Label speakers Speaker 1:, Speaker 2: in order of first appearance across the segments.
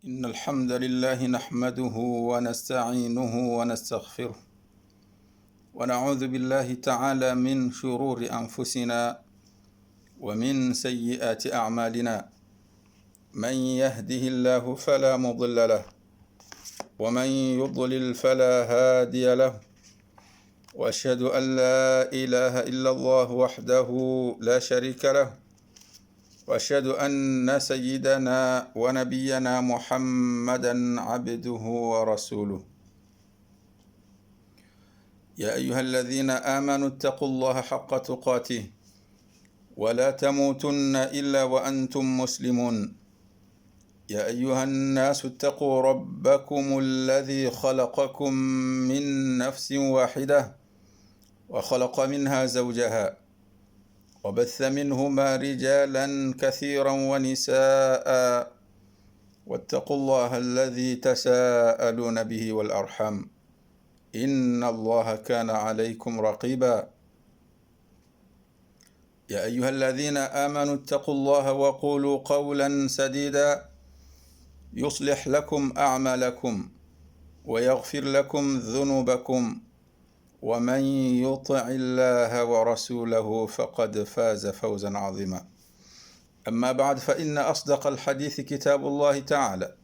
Speaker 1: إن الحمد لله نحمده ونستعينه ونستغفره ونعوذ بالله تعالى من شرور أنفسنا ومن سيئات أعمالنا. من يهده الله فلا مضل له ومن يضلل فلا هادي له، وأشهد أن لا إله إلا الله وحده لا شريك له، وأشهد أن سيدنا ونبينا محمدا عبده ورسوله. يا أيها الذين آمنوا اتقوا الله حق تقاته ولا تموتن إلا وأنتم مسلمون. يا أيها الناس اتقوا ربكم الذي خلقكم من نفس واحدة وخلق منها زوجها وبث منهما رجالا كثيرا ونساء، واتقوا الله الذي تساءلون به والأرحام إن الله كان عليكم رقيبا. يا أيها الذين آمنوا اتقوا الله وقولوا قولا سديدا يصلح لكم أعمالكم ويغفر لكم ذنوبكم، ومن يطع الله ورسوله فقد فاز فوزا عظيما. أما بعد، فإن أصدق الحديث كتاب الله تعالى،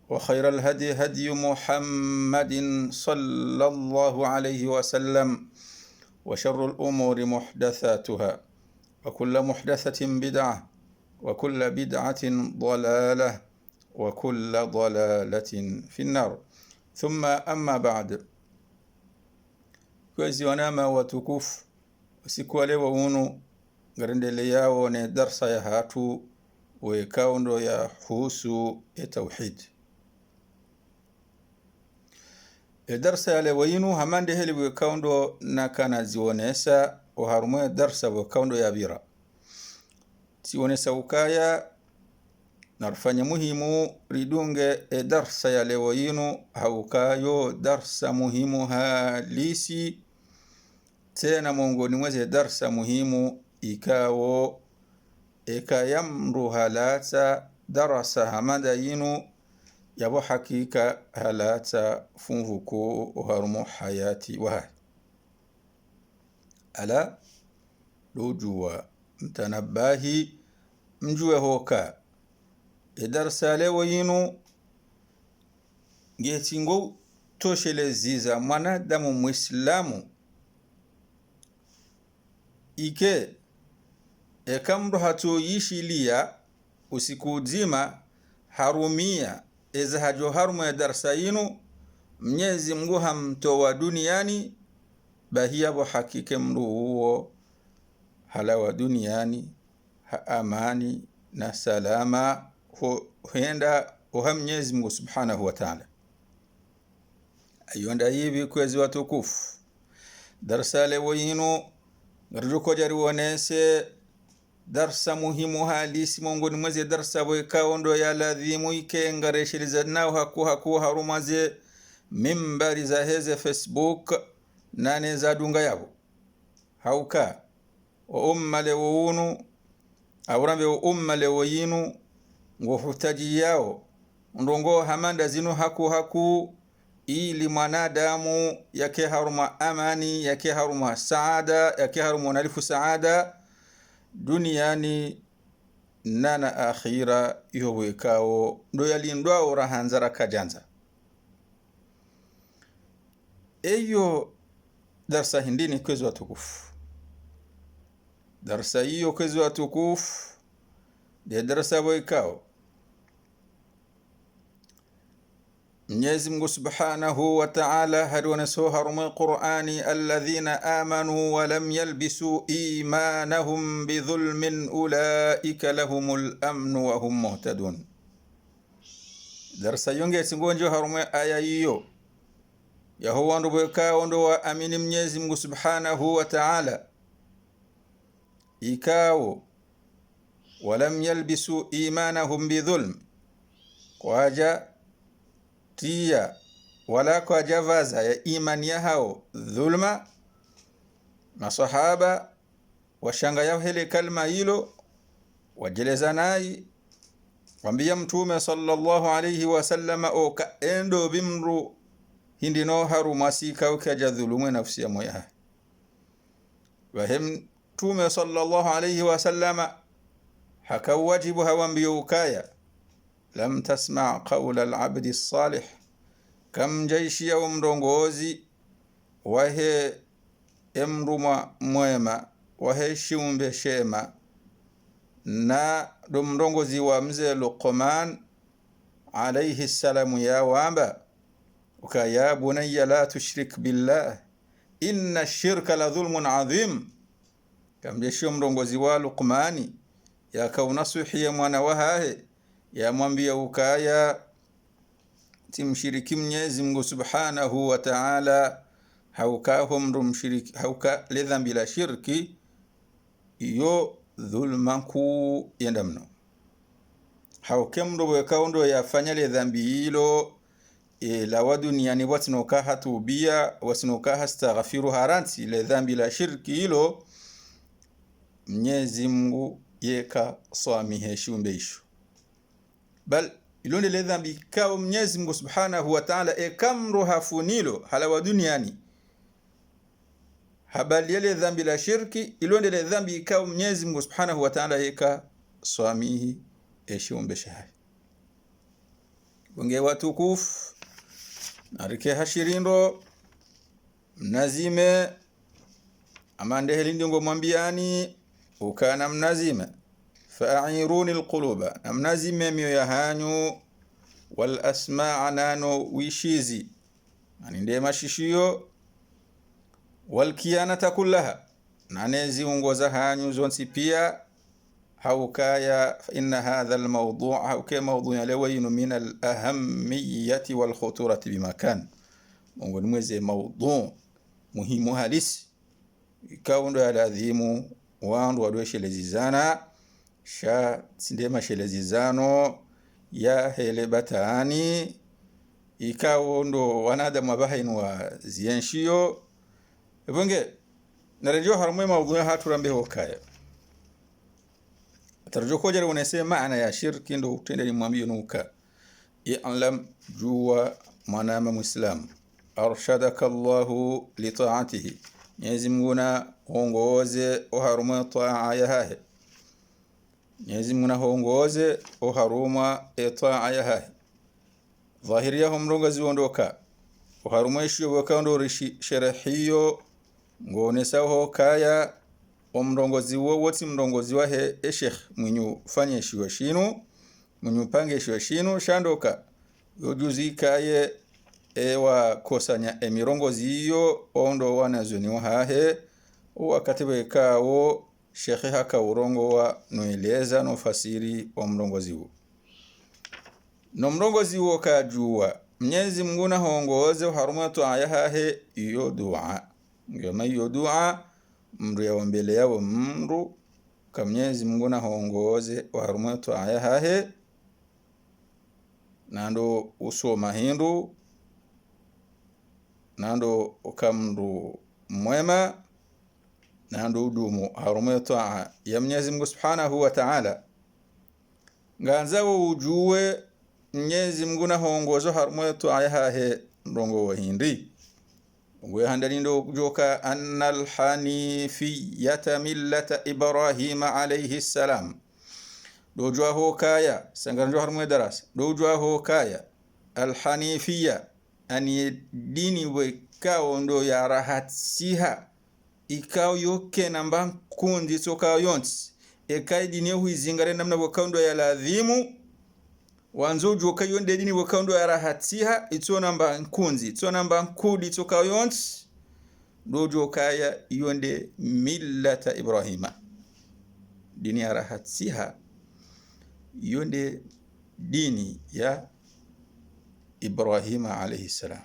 Speaker 1: وخير الهدي هدي محمد صلى الله عليه وسلم، وشر الأمور محدثاتها، وكل محدثة بدعة، وكل بدعة ضلالة، وكل ضلالة في النار. ثم أما بعد، kwezi wanama watukufu usiku wa leo unu garendele yao ne darsa ya hatu wekaundo ya husu tauhid. Darsa ya leo inu hamande heli wekaundo na kana zionesa uharumwe darsa wekaundo ya bira zionesa ukaya narfanya muhimu ridunge darsa ya leo inu haukayo darsa muhimu halisi tena mongoni mweze darsa muhimu ikawo yamru halata darasa hamada yinu yabo hakika halata funvuku uharumu hayati waha ala lujua mtanabahi mjue hoka darsa leo yinu ngetingo tosheleziza mwanadamu muislamu ike ekamru hatoyishilia usiku zima harumia ezahajo harumu ya darsa yinu Mwenyezi Mungu hamtoa duniani bahia bo hakike mru huo halawa duniani amani na salama huenda Mwenyezi Mungu subhanahu wa ta'ala. Ayonda hivi kwezi watukufu darsa leo yinu Garjuko jari wonese darsa muhimu halisi mongoni mweze darsa wekaundo ya ladhimu ike ngareshiliza nao haku harumaze mimbari za heze Facebook nane za dunga yabo hauka wa umma leo unu awrambe wa umma leo yinu ngohutaji yao ndongo hamanda zinu haku ili mwanadamu yake haruma amani, yake haruma saada, yake haruma nalifu saada duniani nana akhira yowekao ndo yalindwa urahanzara kajanza. Eyo darsa hindini kwezi watukufu. Darsa hiyo kwezi watukufu de darsa wekao Mwenyezi Mungu subhanahu wa ta'ala hadwanaso harumu Qur'ani alladhina amanu wa lam yalbisu imanahum bidhulmin ulaika lahumul amnu wa hum muhtadun. Darsa yonge singonjo harumu aya hiyo ya huwa ndubeka ndo wa amini Mwenyezi Mungu subhanahu wa ta'ala ikao wa lam yalbisu imanahum bidhulm kwaja tia wala kwa javaza ya imani ya hao dhulma. Masahaba washanga yao hele kalma hilo wajeleza nai wambia mtume sallallahu alayhi wasallam o ka endo bimru hindino haru masika ukaja dhulumu nafsi ya moya wahem mtume sallallahu alayhi wasallam haka wajibu hawambio ukaya lam tasma' qawla al-'abd as-salih kam jaishi ya mrongozi wahe emruma mwema wahe shumbe shema na mrongozi wa mzee Luqman alayhi salamu ya wamba ukaya bunayya la tushrik billah inna ash-shirka la dhulmun 'adhim kam jaishi mrongozi wa Luqmani ya kaunasuhi mwana wahahe ya mwambia ukaya timshiriki Mwenyezi Mungu Subhanahu wa Ta'ala haukahum rumshiriki hauka lidhambi la shirki iyo dhulman ku yenda mno haukemro wekaundo yafanya lidhambi hilo la waduniani watinoka hatubia wasinoka hastaghfiru haranti lidhambi la shirki hilo Mwenyezi Mungu yeka swamihe shumbeisho bal ilonde le dhambi kao Mwenyezi Mungu Subhanahu wa Ta'ala ekamro hafunilo halawa duniani habali ile dhambi la shirki ilonde le dhambi kao Mwenyezi Mungu Subhanahu wa Ta'ala eka swamihi eshumbesha hai bunge watukuf narike hashirindo mnazime amande helindingo mwambiani ukana mnazime fa'iruni alquluba namnazime mioyo ya hanyu wal asma'a nano wishizi yani ndiye mashishio wal kiyanata kullaha nanezi ungoza hanyu zonsi pia haukaya inna hadha al mawdu' hauka mawdu' lawaynu min al ahammiyati wal khuturati bimakan mungu nimweze mawdu' muhimu halisi ikaundo ya ladhimu wandu wadweshelezizana sha sindema shelezizano ya hele batani ikawo ndo wanadamu abahainu wa zienshio ebonge narejo harumwe mawdhu haturambe hokaya tarjo ko jare unese maana ya shirki ndo utende ni mwambio nuka i'lam juwa mwanama muislam arshadaka Allahu li ta'atihi Mwenyezi Mungu na hongoze uharumwe taa yahe Mwenyezi Mungu na hongoze uharuma taa yahe dhahiria humrongozi ondoka uharumwe shio wakando rishi sharahiyo ngone saho kaya umrongozi woti mrongozi wahe sheikh mwinyu fanye shio shinu mwinyu pange shio shinu shandoka yojuzi kaye ewa kosanya emirongozi hiyo ondo wanazoni wahe wakatiwe kao shekhe haka urongo wa noeleza no fasiri wa mrongozi huo no mrongozi huo kajua Mwenyezi Mungu na hongoze harumatu ayahe iyo dua ngema iyo dua mru ya mbele yao mru ka Mwenyezi Mungu na hongoze harumatu ayahe nando usoma hindu nando ukamru mwema nando udumu harumu taa ya Mwenyezi Mungu Subhanahu wa Ta'ala nganzawo ujue Mwenyezi Mungu na hongozo harumu taa yahe ndongo wa hindi ngwe handani ndo joka annal hanifiyata millata Ibrahim alayhi salam dojwa hokaya sanganjo harumu darasa dojwa hokaya al hanifiyya ani dini wekao ndo ya rahatsiha ikao yoke namba kundi soka yonts ekai dini huizingare namna wekao ndo ya ladhimu wanzojo kayo ndo dini wekao ndo ya rahatsiha ito namba kundi ito namba kudi soka yonts dojo kaya yonde millata Ibrahima dini ya rahatsiha yonde dini ya Ibrahim alayhi salam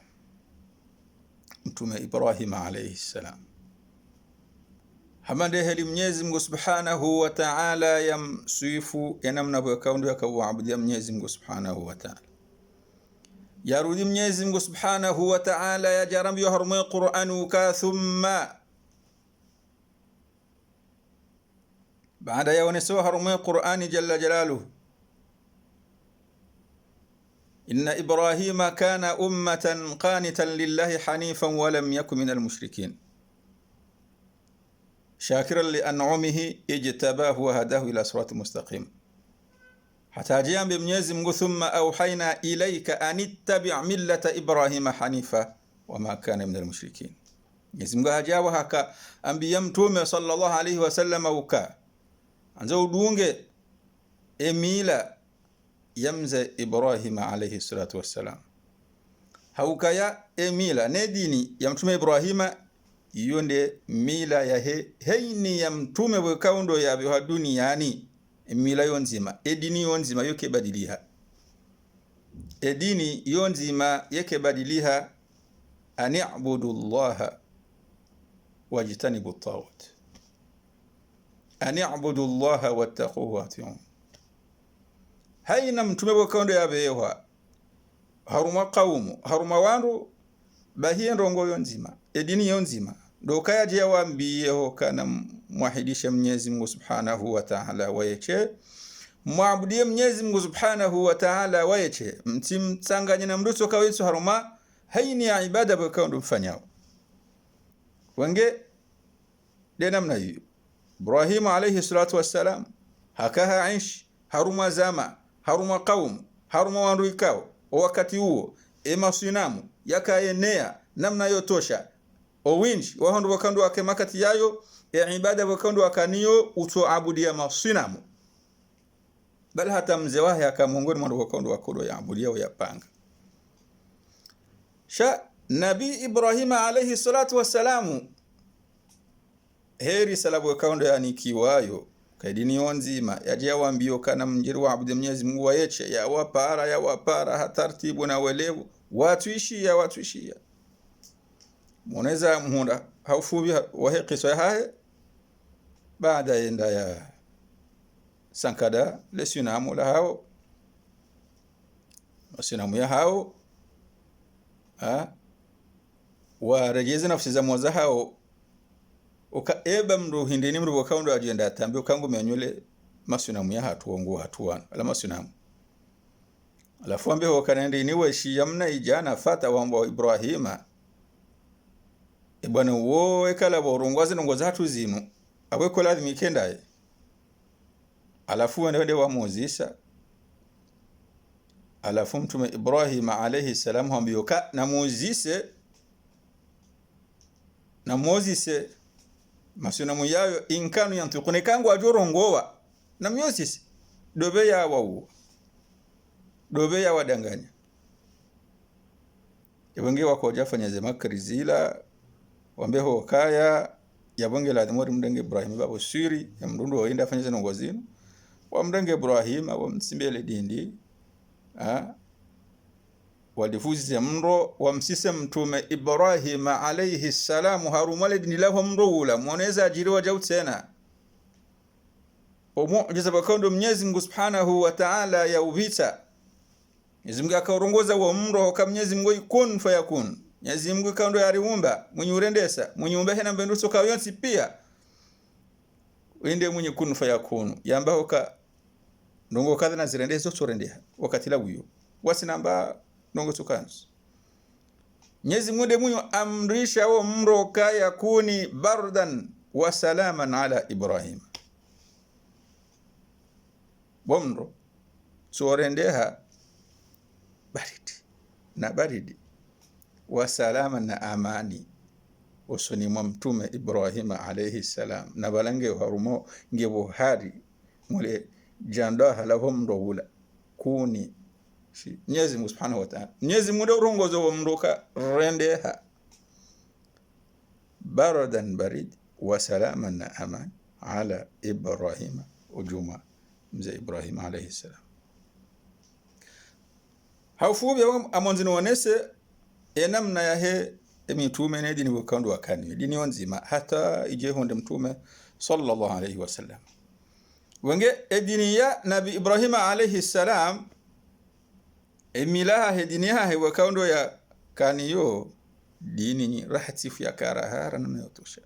Speaker 1: mtume Ibrahim alayhi salam hamande heli Mwenyezi Mungu Subhanahu wa Ta'ala yamsifu yanamna bwakaundo yakauabudia Mwenyezi Mungu Subhanahu wa Ta'ala yarudi Mwenyezi Mungu Subhanahu wa Ta'ala ya jarambi harumwe Qur'anu ka thumma baada ya waneso harumwe Qur'ani jalla jalaluhu inna Ibrahima kana ummatan qanitan lillahi hanifan wa lam yakun minal mushrikin shakiran li an'amihi ijtabahu wa hadahu ila siratin mustaqim. Hata jiambe Mwenyezi Mungu, thumma auhaina ilaika anittabi' millata Ibrahima hanifa wa ma kana minal mushrikin. Mwenyezi Mungu hajawa haka ambiya mtume sallallahu alayhi wasallam uka anza udunge emila yamza Ibrahima alayhi salatu wassalam. Haukaya emila ne dini ya mtume Ibrahima yonde mila ya heini ya mtume wekaundo ya biwa duniani. Mila yonzima edini yonzima yoke badiliha, edini yonzima yake badiliha. Ani'budu Allaha wajtanibu at-taghut, ani'budu Allaha wattaquhu wati'un. Haina mtume wekaundo ya bewa haruma qaumu haruma wandu bahiye ndongo yonzima edini yonzima doka je wambiyeho kana muwahidisha Mwenyezi Mungu Subhanahu wa Ta'ala wayeche muabudie Mwenyezi Mungu Subhanahu wa Ta'ala wayeche mtimtsanganye na mruso kawetu haruma haini ya ibada bakaundu mfanyao wenge de namna hiyo. Ibrahim alayhi salatu wassalam hakaha aish haruma zama haruma qaum haruma wandu ikao wakati huo emasinamu yakaenea namna yotosha owinji wahondo wakandu wake makati yayo ya ibada wakandu wakaniyo utoabudia masinamu bali hata mzee wahe akamongoni mwandu wakandu wakodo ya abudia wa yapanga. Nabi Ibrahima alayhi salatu wassalamu heri salabu wakandu ya nikiwayo kaidini yonzima yajia wambio kana mjiru wa abudia Mwenyezi Mungu wayeche ya wapara hatartibu na welevu watuishia moneza muhunda haufubi wahe qisa hae baada yenda ya sankada lesinamu la hao sinamu ya hao warejeze nafsi za mwaza hao eba mru hindini mru wakaundo ajenda tambi ukangu menyule masinamu ya hatuwana ala masinamu alafu ambe wakanaende niwe shiyamna ijana fata wamba Ibrahima bwana wowe kala borongwaze nongoza hatu zinu abwe lazima kendaye. Alafu wende wa Mozisa alafu mtume Ibrahim alayhi salam hambiyoka na Mozise masinamu yayo inkanu yantukune kangu ajorongowa na Mozise dobe ya wawu dobe ya wadanganya yabonge wakoja fanya zema krizila wambeho kaya yabonge la demori mdenge Ibrahim babo siri ya mdundu wainda fanya zinongozino wa mdenge Ibrahim wa msimbele dindi walifuzi ya mro wa msise mtume Ibrahim alayhi salamu harumale dini lahu mroula mwoneza ajiriwa jautena umujiza bakondo Mwenyezi Mungu Subhanahu wa Ta'ala ya uvita. Mwenyezi Mungu akarongoza wa mro kama Mwenyezi Mungu kun fayakun. Mwenyezi Mungu kaundo ya riumba mwenye urendesa mwenye umbehe na mbenduso kawionsi pia wende mwenye kun fayakun yamba hoka ndongo kadha na zirendesa zorendeha wakati la wiyo wasinamba ndongo tukansu. Mwenyezi Mungu mwenye amrisha wa mro kaya kuni bardan wa salaman ala Ibrahim bomro sorendeha baridi wa salama na amani usoni mwa mtume Ibrahim alayhi salam na balange harumo ngebo hari mule janda halahum rawula kuni Mwenyezi Mungu Subhanahu wa Ta'ala Mwenyezi Mungu rongozo wa mroka rendeha baradan barid wa salama na amani ala Ibrahim ujuma mzee Ibrahim alayhi salam. Haufubi amonzino wanese namna ya he mitume ne dini wakandu wakani dini wanzima hata ije honde mtume sallallahu alayhi wasallam wenge edini ya nabi Ibrahim alayhi salam emilaha hediniha he wakandu ya kaniyo dini rahatifu ya karahara na yotosha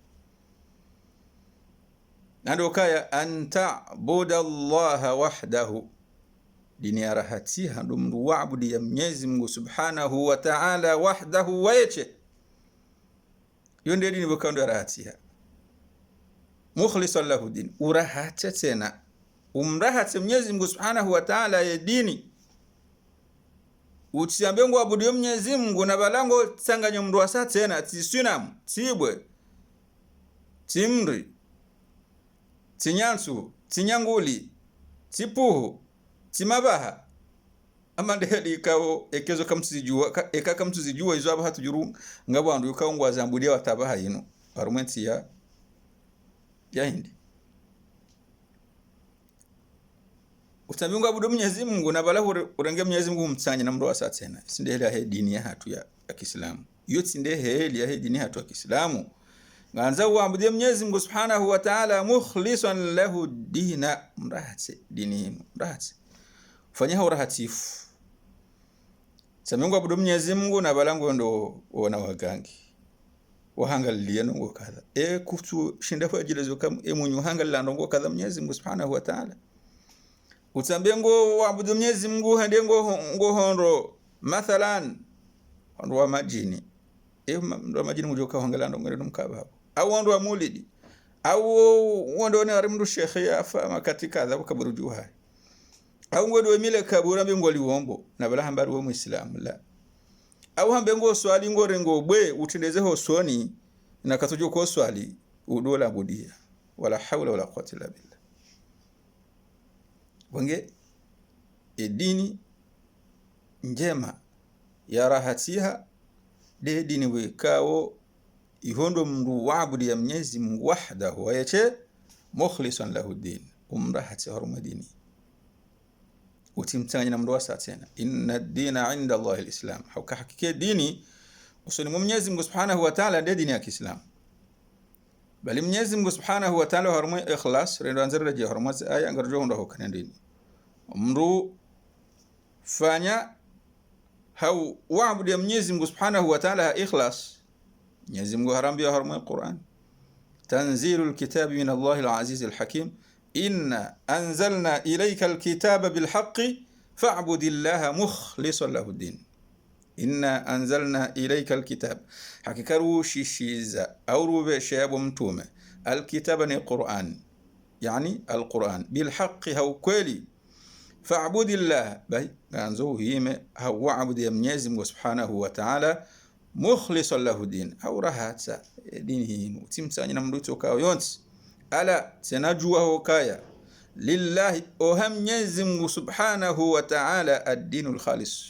Speaker 1: nando kaya anta budallaha wahdahu dini ya rahatiha ndo mndu waabudi ya Mwenyezi Mungu Subhanahu wa Ta'ala wahdahu wayeche hiyo ndio dini bokando ya rahatiha mukhlisan lahu din urahate tena umrahate Mwenyezi Mungu Subhanahu wa Ta'ala ya dini utiambe ngo abudu Mwenyezi Mungu na balango tsanganya mndu asa tena tisunam tibwe timri tinyansu tinyanguli tipuhu timabaha amandeli ikawo ekezo kamtuzijua ekaka mtuzijua izo aba hatujuru ngabo andu ukangwa zambudia watabaha yino parumenti ya hindi utambinga abudu Mwenyezi Mungu na bala urenge Mwenyezi Mungu mtsanya na mndu asa tena sindele ya dini ya hatu ya Kiislamu yo sindele ya dini hatu ya Kiislamu nganza uabudu Mwenyezi Mungu Subhanahu wa Ta'ala mukhlisan lahu dina mrahati dini mrahati fanya urahatifu samungu abudu Mwenyezi Mungu na balango ndo ona wagangi wahangalia nongo kadha kutu shinda kwa jilezo kam munyu hangalia nongo kadha Mwenyezi Mungu Subhanahu wa Ta'ala utambie ngo waabudu Mwenyezi Mungu hande ngo hondo mathalan hondo wa majini ndo majini mujoka hangalia nongo ndo mkaba au hondo wa mulidi au hondo ne arimdu shekhi afa makatika adhabu kaburu juha au ngodo emile kabura mbengo liwombo na bala hambari wo Muislamu la au hambengo swali ngore ngo bwe utendeze ho soni na katujo ko swali udola budia wala hawla wala quwwata illa billah wange edini njema ya rahatiha de dini wekao ihondo mndu waabudi ya Mwenyezi Mungu wahdahu wayache mukhlisan lahu din umrahati haruma dini utimtanya na mndu wasa tena inna ad-dina 'inda Allah al-islam hauka hakika dini usoni Mwenyezi Mungu Subhanahu wa Ta'ala ndio dini ya Kiislamu bali Mwenyezi Mungu Subhanahu wa Ta'ala haruma ikhlas rendo anzira je haruma aya ngarjo ndo hokana dini mndu fanya hau waabudu ya Mwenyezi Mungu Subhanahu wa Ta'ala ikhlas Mwenyezi Mungu harambia haruma Qur'an tanzilul kitabi min Allah al-aziz al-hakim inna anzalna ilayka al-kitaba bil haqqi fa'budillaha mukhlishan lahu ad-din inna anzalna ilayka al-kitab hakikaru shishiza au rube shayabu mtume al-kitaba ni Qur'an yani al-Qur'an bil haqqi hau kweli fa'budillaha bai ganzo hime hau abudi ya Mwenyezi Mungu Subhanahu wa Ta'ala mukhlisan lahu din au rahata dini utimsanya na mndu tokao yonti ala tenajua hokaya lillahi oha Mwenyezi Mungu Subhanahu wa Ta'ala ad-dinul khalis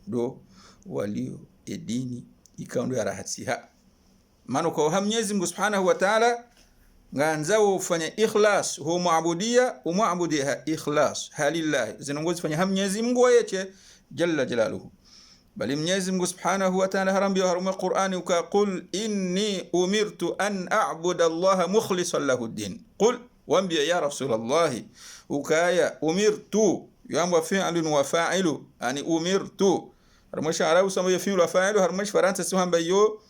Speaker 1: do walio edini ikaundo ya rahatiha maana kwa oha Mwenyezi Mungu Subhanahu wa Ta'ala nganza ufanya ikhlas hu muabudia umuabudiha ikhlas halillahi zinongozi fanya Mwenyezi Mungu wayeche jalla jalaluhu bali Mwenyezi Mungu Subhanahu wa Ta'ala harambia haruma Qur'ani ukaqul inni umirtu an a'budu Allah mukhlishan lahu ad-din qul wambia ya Rasulullah ukaya umirtu yamba fi'lun wa fa'ilu ani umirtu harmasha arabu sama fi'lu wa fa'ilu harmash faranta suhamba yo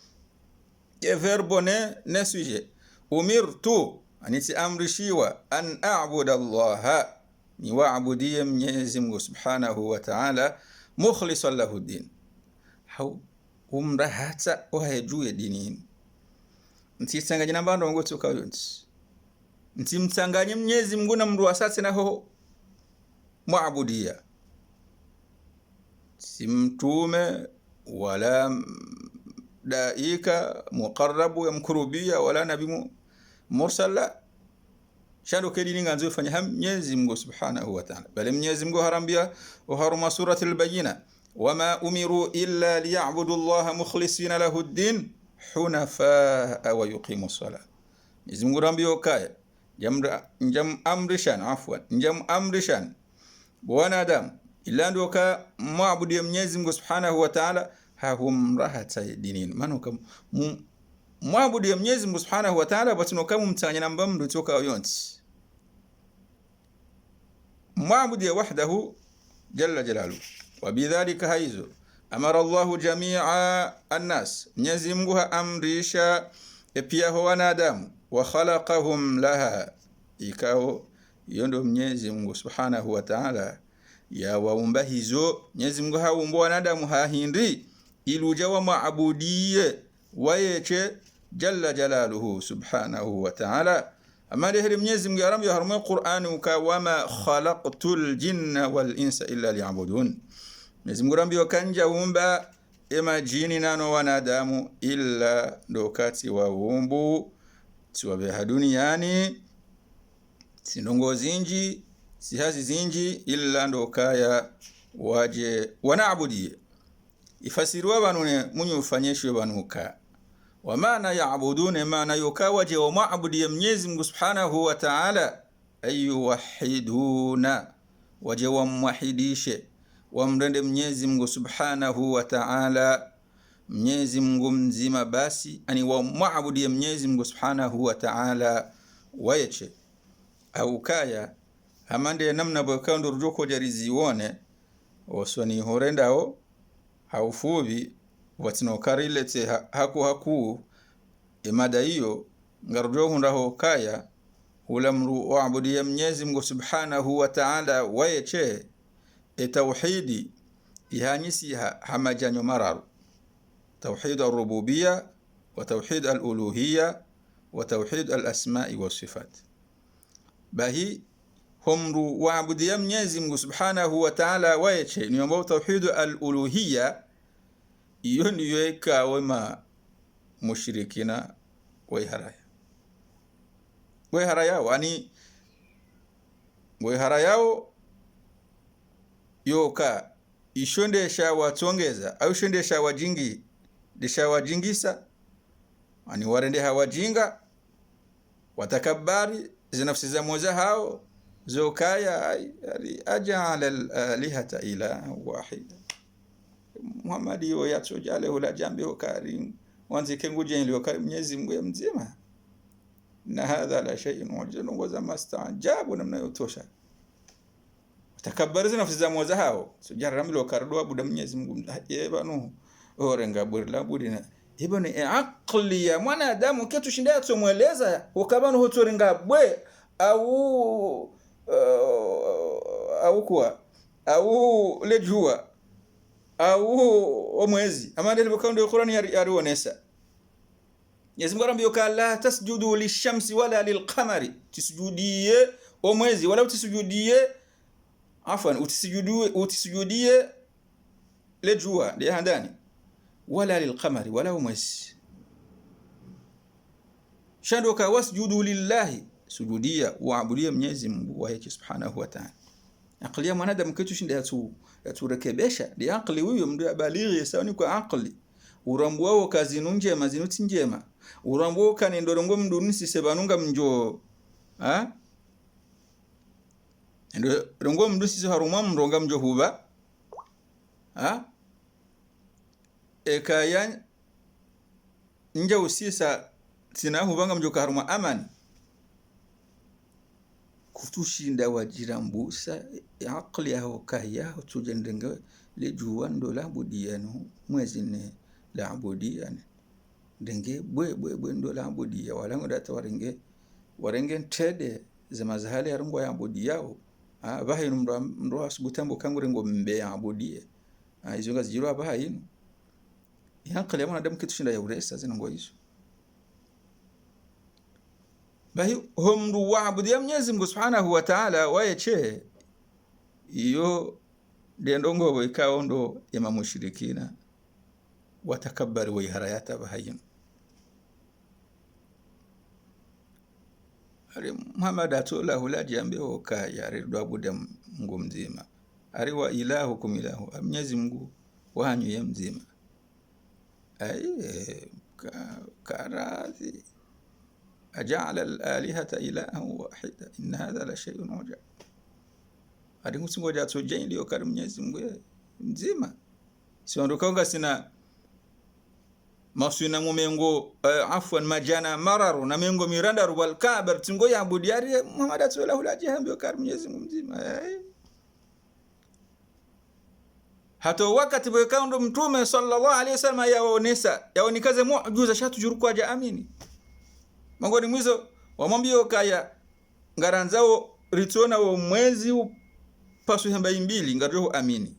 Speaker 1: verbo ne sujet umirtu ani ti amrishiwa an a'budu Allah ni wa'budi Mwenyezi Mungu Subhanahu wa Ta'ala mukhlishan lahu ad-din hau umrahata ohayejue dini mtitsanganya na bando ngoto kayonti mtimtsanganya Mwenyezi Mungu na mndu asate naho muabudia simtume wala daika muqarrabu ya mkurubia wala nabi mursala shando kedini nganzo fanya Mwenyezi Mungu Subhanahu wa Ta'ala bali Mwenyezi Mungu harambia haruma suratul Bayyina wama umiru illa liya'budu Allah mukhlisina lahu ad-din hunafa wa yuqimus salah Mwenyezi Mungu harambia kaya njam amrishan wanadamu ila ndo ka muabudu Mwenyezi Mungu Subhanahu wa Ta'ala hahum rahata dinin maana kama muabudu Mwenyezi Mungu Subhanahu wa Ta'ala batino kama mtanya namba mndu toka yonti muabudu wahdahu jalla jalaluhu wabidhalika haizo amara Allah jami'a an-nas Mwenyezi Mungu amrisha pia wanadamu wa khalaqahum laha ikao yondo Mwenyezi Mungu Subhanahu wa Ta'ala ya waumba hizo. Mwenyezi Mungu haumba wanadamu hahindi iluja wa maabudie wayeche jalla jalaluhu subhanahu wa ta'ala. Amali hili Mwenyezi Mungu yarambi harumwe Qur'ani uka wama khalaqtul jinna wal insa illa liya'budun. Mwenyezi Mungu rambi wakanja umba ema jini nano wanadamu illa dokati wa umbu siwabe duniani sinongo zinji sihazi zinji illa ndokaya waje wanaabudi. Ifasiriwa banune munyu ufanyeshwe banuka wa maana ya'budun maana yukawaje wa maabudi Mwenyezi Mungu subhanahu wa ta'ala ayu wahiduna waje wa muwahidishe wamrende Mwenyezi Mungu subhanahu wa ta'ala. Mwenyezi Mungu mzima basi ani wa muabudi Mwenyezi Mungu subhanahu wa ta'ala wayeche au kaya hamande namna bwakando rujoko jarizione osoni horendao haufubi watino karilete haku imada hiyo ngarujo hundaho kaya ulamru waabudi Mwenyezi Mungu subhanahu wa ta'ala wayeche tauhidi ihanyisi hamajanyo mararu توحيد الربوبية وتوحيد الألوهية وتوحيد الأسماء والصفات. باهي هم وعبدية Mwenyezi Mungu subhanahu wa ta'ala wayeche ni ambao توحيد الألوهية iyo ndiyo ikawa mushrikina waiharaya ani waiharayao yoka ishondesha watongeza au shondesha wajingi desha wajingisa ani warende hawajinga watakabari zinafsi za moza hao zokaya ajala alihata ila wahida. Muhammadi yo yatsojale hula jambe hokari wanzike nguje nilio kari Mwenyezi Mungu mzima na hadha la shay'un wajinu ngoza mastajabu namna yotosha takabari zinafsi za moza hao sujaramilo kardo abuda Mwenyezi Mungu yebanu orenga burla budina ibone aqli ya mwanadamu kitu shinda tumweleza ukabano hotorenga bwe au au lejua au omwezi amande libokando Qur'ani yarionesa. Mwenyezi Mungu ambaye kala tasjudu lishamsi wala lilqamari tisjudie omwezi wala utisujudie afwan utisujudie lejua de handani wala lilqamari wala umwezi shandoka wasjudu lillahi sujudia waabudia Mwenyezi Mungu wake subhanahu wa ta'ala. Akili ya mwanadamu kitu shinda yaturekebesha di akili huyo mdu abalighi sawa ni kwa akili urambu wao kazi njema zinuti njema urambu kani ndorongo mdu nisi sebanunga mjo ndo rongo mdu sisi haruma mronga mjo huba ekaya nja usisa sinahu banga mjo haruma amani kutushinda wajirambusa akili yao kaya tujendenga lejua ndo labudiyanu mwezi ne labudiyanu denge bwe ndo labudiya wala ngodata warenge tede zama zahali yarungo ya budiyao bahinu ndo asubutambo kangurengo mbe ya budiye izonga zijiro bahinu yakali ya mwanadamu kitushinda ya uresa zinango hizo. Bahi humru waabudia Mwenyezi Mungu subhanahu wa ta'ala wayeche iyo dendongo wikao ndo ya mushrikina watakabari wa harayata bahayin. Ari Muhammad atola hula jambe oka yare dwabuda Mungu mzima ari wa ilahukum ilahu Mwenyezi Mungu wanyu ya mzima karadhi aja'ala al-alihata ilahan wahida inna hadha la shay'un ujab. Hadi ngusingoja tsoje ndio kari Mwenyezi Mungu mzima siondoka sina masuna mumengo afwan majana mararu na mengo miranda rubal kabar tingo ya budiari Muhammad sallallahu alaihi wasallam kari Mwenyezi Mungu mzima hata wakati bwekando mtume sallallahu alaihi wasallam yaonekaze muujiza shatu juru kwa jaamini mangoni mwizo wamwambio kaya ngaranzao ritona wa mwezi pasu hamba mbili ngarjo amini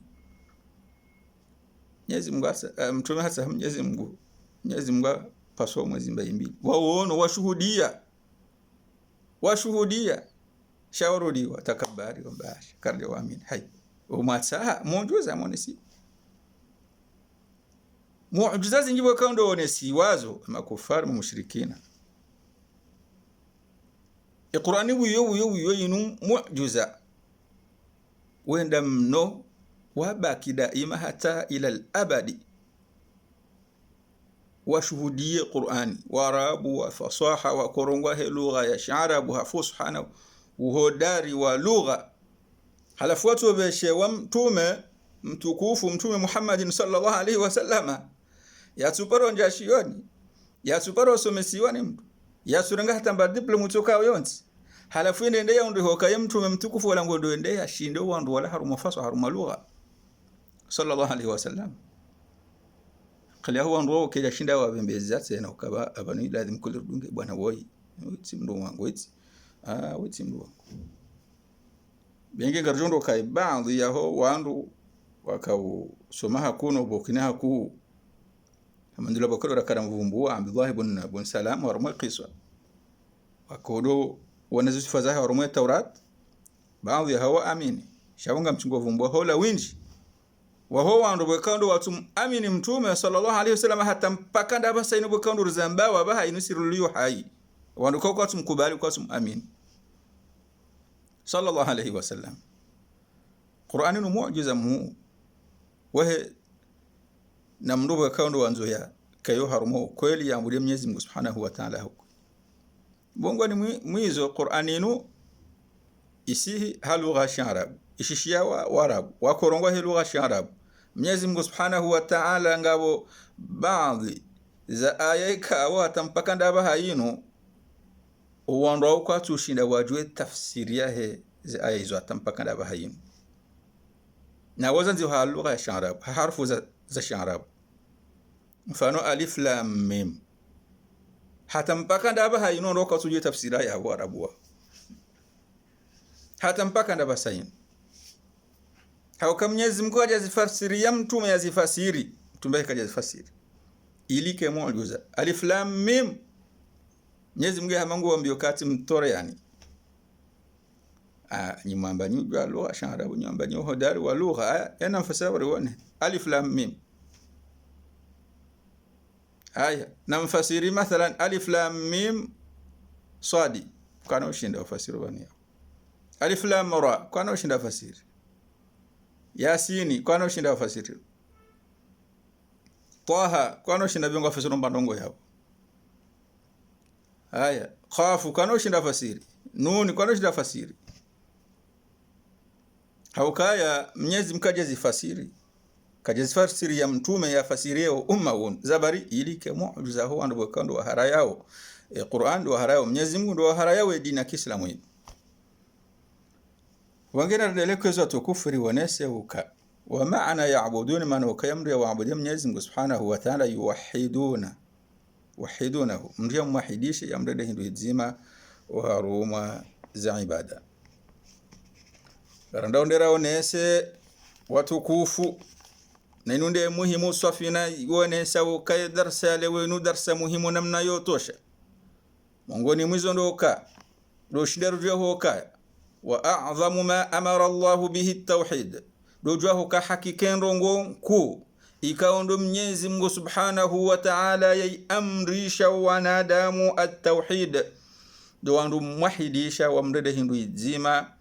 Speaker 1: Mwenyezi Mungu mtume hasa Mwenyezi Mungu pasu mwezi mbili waono washuhudia shawarudi watakabari wabash karja waamini hai umatsaha muujiza monesi muujiza zingibo kaundo onesi wazo makufar mushrikina Qur'ani wiyo yinu muujiza wenda mno wabaki daima hata ila al-abadi washuhudie Qur'ani warabu wa fasaha wa korongwa he lugha ya sharabu hafusha uhodari wa lugha halafu watu wabeshe wa mtume mtukufu mtume Muhammad sallallahu alaihi wasallama yatuparo njashioni yatuparo somesiwani mtu yasurenga hata mbadiple mutoka yonsi halafu ende ya ndo hokaye mtume mtukufu wala ngondo ende ya shindo wandu wala haruma fasaha haruma lugha sallallahu alaihi wasallam kali huwa ndo keja shinda wa bembeza tena ukaba abanu lazim kulirudunge bwana woi timndo wangu witi mdo benge garjondo kai baadhi yaho wandu wakau somaha kuno bokina haku amandula bakoro rakara mvumbu Abdullah ibn Salam wa rumay qiswa wakodo wanazifa zaha wa rumay Taurat baadhi yaho amini shawunga mchungo vumbu hola winji waho wandu bwekando watu amini mtume sallallahu alaihi wasallam hata mpaka ndaba saino bwekando ruzamba wabaha inusiruliyo hai wandu kwa watu mkubali kwa watu amini sallallahu alaihi wasallam Qur'ani ni muujiza mu wahe na mndubu akaundo wanzo ya kayo harumo kweli ya muri Mwenyezi Mungu Subhanahu wa Ta'ala huko bongo ni mwizo Qur'ani nu isihi halugha sharab ishishia wa arab wa korongo lugha sharab Mwenyezi Mungu Subhanahu wa Ta'ala ngabo baadhi za ayaka wa tampaka ndaba hayino uwando kwa tushinda wajue tafsiri yahe za aya hizo atampaka ndaba hayino na wazanzi wa lugha ya sharab harfu za sharab mfano alif lam mim hata mpaka ndaba hayino ndo kwa tujue tafsiri ya Waarabu hata mpaka ndaba sayino hauka Mwenyezi Mungu ajazifasiri ya mtume yazifasiri mtume kajazifasiri ilike muujiza alif lam mim Mwenyezi Mungu hamangu wambio kati mtore yani nyimamba nyujwa lugha sharabu nyimamba hodari wa lugha yana mfasiri wane alif lam mim aya na mfasiri mathalan alif lam mim sadi kana ushinda ufasiri wane alif lam ra kana ushinda fasiri yasini kana ushinda ufasiri taha kana ushinda biongo fasiri mbandongo yao aya khafu kana ushinda fasiri nun kana ushinda fasiri haukaya Mwenyezi mkaje zifasiri kajazifasiri ya mtume ya fasireo umma won zabari ilike muujiza ho ando kando wa harayao Qur'an ndo harayao Mwenyezi Mungu ndo harayao dini ya Kiislamu hii wangena ndelekezo tukufuri wanese uka wa maana yaabudun man ukayamri wa abudu Mwenyezi Mungu Subhanahu wa Ta'ala yuwahidunahu mndia muwahidisha yamrede hindu hizima wa ruma za ibada Garanda ondera onese watukufu na inunde muhimu safina yonesa ukay darsa lewenu darsa muhimu namna yotosha mongoni mwizo ndoka doshinderu jwa hoka wa a'zamu ma amara Allah bihi at-tauhid dojwa hoka hakiken rongo ku ikaondo Mwenyezi Mungu Subhanahu wa Ta'ala yamrisha wanadamu at-tauhid do wandu muwahidisha wa mrede hindu izima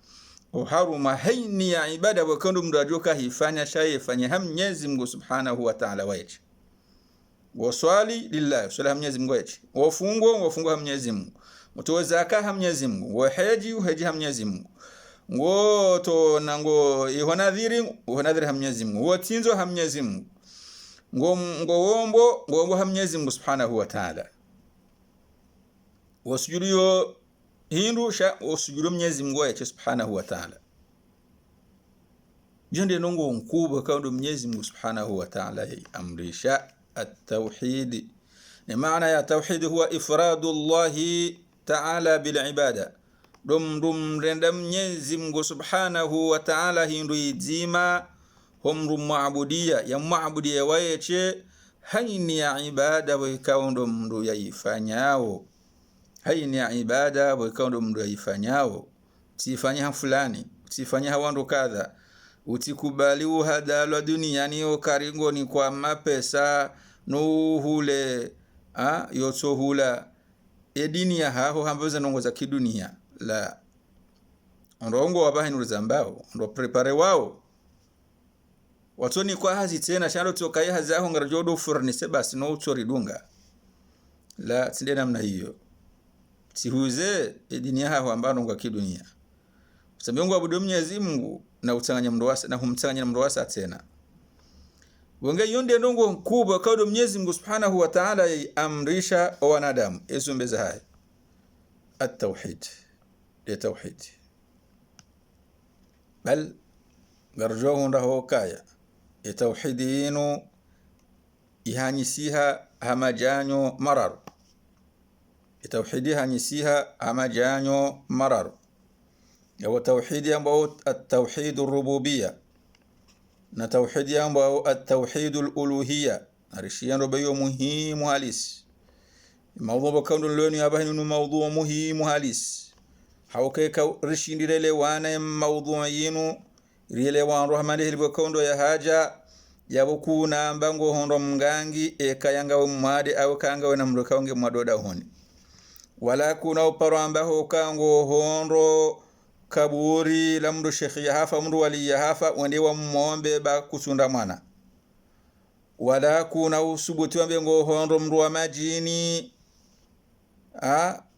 Speaker 1: haruma haini ya ibada wakondo mrajoka hifanya shaye fanya Mwenyezi Mungu Subhanahu wa Ta'ala waje waswali lillahi swala Mwenyezi Mungu waje wafungwa Mwenyezi Mungu mtoe zaka Mwenyezi Mungu wahaji Mwenyezi Mungu ngoto nango ihonadhiri Mwenyezi Mungu watinzo Mwenyezi Mungu ngombo Mwenyezi Mungu Subhanahu wa Ta'ala wasujudio hindu sha usujudu Mwenyezi Mungu wache Subhanahu wa Ta'ala jende nongo mkubwa kaundo Mwenyezi Mungu Subhanahu wa Ta'ala amrisha at-tauhid ni maana ya tauhid huwa ifradu Allah Ta'ala bil ibada dum renda Mwenyezi Mungu Subhanahu wa Ta'ala hindu izima homru muabudia ya muabudia wayeche haini ya ibada wikaondo mndu yaifanyao haini ya ibada wikaondo mndu yaifanyao tifanya fulani tifanya wandu kadha utikubali uhadalwa duniani okaringoni kwa mapesa nuhule yotohula edini ya haho hamboza nongoza kidunia la ndongo wabahi nuruzambao ndo prepare wao watoni kwa hazi tena shalo tokai hazaho ngarajodo furnise basi no utoridunga la tinde namna hiyo tihuze edini ya haho ambao ngwa kidunia sababu abudu Mwenyezi Mungu na utanganya mndowasa na humtanganya mndowasa tena wonge yonde ndongo kubwa kaudo Mwenyezi Mungu Subhanahu wa Ta'ala amrisha wanadamu ezumbeza haya at-tauhid tauhid bal garjohu ndaho kaya tauhidinu ihanyisiha hamajanyo mararu tauhidi hanyisiha hamajanyo mararu ya tauhidi ambao at-tauhid ar-rububiyya na tauhidi ambao at-tauhid al-uluhiyya arishiano bayo muhimu halisi mawdhu kaundu loni abahinu mawdhu muhimu halisi hawkeka rishindirele wana mawdhu yinu rile wan rahmanihi libokondo ya haja yabukuna mbango hondo mngangi ekayanga umade au kanga wena mruka wange mwadoda honi wala kuna uparo ambaho kango hondo kaburi la mndu shekhi ya hafa mndu wali ya hafa wende wa mwombe ba kusunda mwana wala kuna usubuti wa mbengo hondo mndu wa majini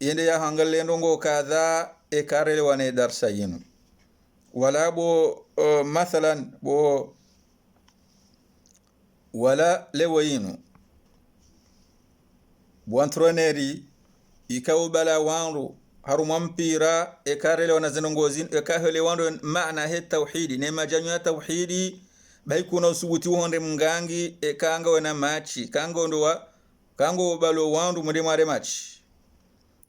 Speaker 1: yende ya hangale ndongo kadha ekarele wane darsa yinu wala bo mathalan bo wala lewo yinu bo antroneri ikaubala wanru haruma mpira ekarele wana zinongozi ekahele wando maana he tauhidi ne majanyo ya tauhidi bai kuna usubuti wonde mngangi ekanga wana machi kango ndowa kango balo wandu mwende mware machi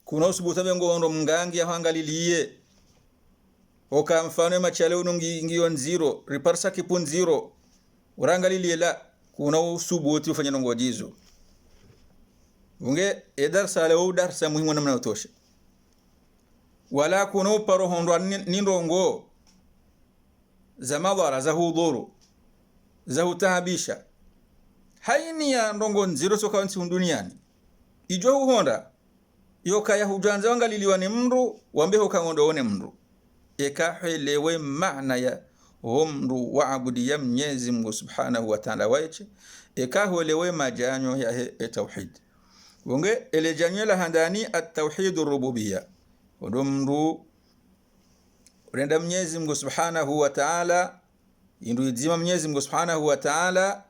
Speaker 1: kuna usubuta bengo wando mngangi ya hangaliliye oka mfano machale unungi ngiyo nziro riparsa kipun zero urangaliliye la kuna usubuti ufanya nongojizo unge edarsa le darsa muhimu namna utosha wala kuna uparo hondo nindongo za madhara za hudhuru za utahabisha haini ya ndongo nziro soka nsi duniani ijo honda yoka ya hujanza wangaliliwa ni mndu wambeho kangondo one mndu ekahelewe maana ya mndu waabudi ya Mwenyezi Mungu Subhanahu wa Ta'ala waiche ekahelewe majanyo ya tauhid wonge ele janyo la handani at-tauhid ar-rububiyya mndu renda Mwenyezi Mungu Subhanahu wa Ta'ala indu izima Mwenyezi Mungu Subhanahu wa Ta'ala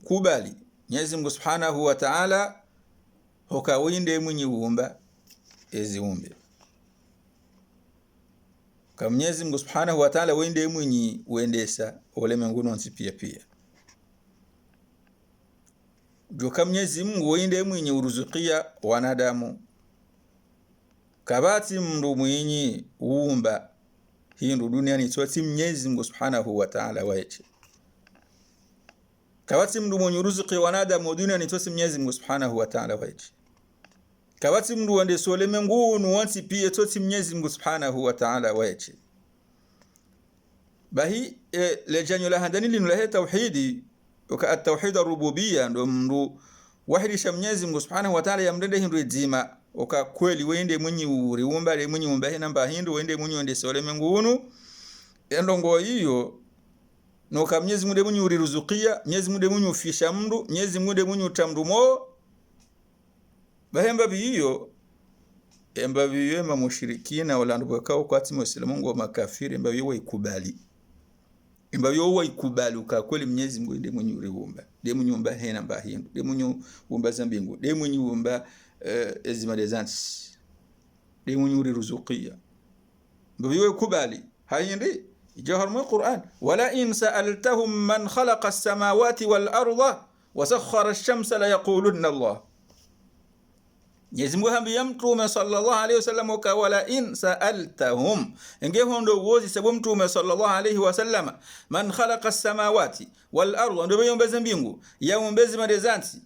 Speaker 1: kubali Mwenyezi Mungu Subhanahu wa Ta'ala hokawinde mwenye uumba eziumbe kama Mwenyezi Mungu Subhanahu wa Ta'ala wende mwenye uendesa ulimwenguni wonsi pia joka Mwenyezi Mungu wende mwenye uruzukia wanadamu kabati mndu mwenye uumba hindu duniani twati Mwenyezi Mungu Subhanahu wa Ta'ala waeche kabati mndu mwenye uruzukia wanadamu duniani twati Mwenyezi Mungu Subhanahu wa Ta'ala waeche kabati mndu wende ulimwenguni wonsi pia twati Mwenyezi Mungu Subhanahu wa Ta'ala waeche bahi lejanyo la handani linulahe tauhidi uka at-tauhid ar-rububiyya ndo mndu wahirisha Mwenyezi Mungu Subhanahu wa Ta'ala yamrende hindu izima uka kweli wende mwenye uriumba le mwenye umba hina mba hindu wende mwenye wende sole mengunu endongo hiyo noka Mwenyezi Mungu mwenye uriruzukia Mwenyezi Mungu mwenye ufisha mndu Mwenyezi Mungu mwenye utamdumo bahemba biyo emba biyo ma mushrikina wala ndo bakao kwa timu Waislamu wa makafiri emba biyo waikubali emba biyo waikubali uka kweli Mwenyezi Mungu ndiye mwenye uriumba ndiye mwenye umba hina mba hindu ndiye mwenye umba zambingu ndiye mwenye umba ezima dezansi ndiye mwenye uriruzukia emba biyo kubali hayindi جهر من القرآن ولئن سألتهم من خلق السماوات والأرض وسخر الشمس ليقولن الله Mwenyezi Mungu hambia mtume sallallahu alaihi wasallam ka wala in sa'altahum nge hondo wozi sabu mtume sallallahu alaihi wasallam man khalaqa as-samawati wal arda ndo yombeza mbingu yaombezi madezanti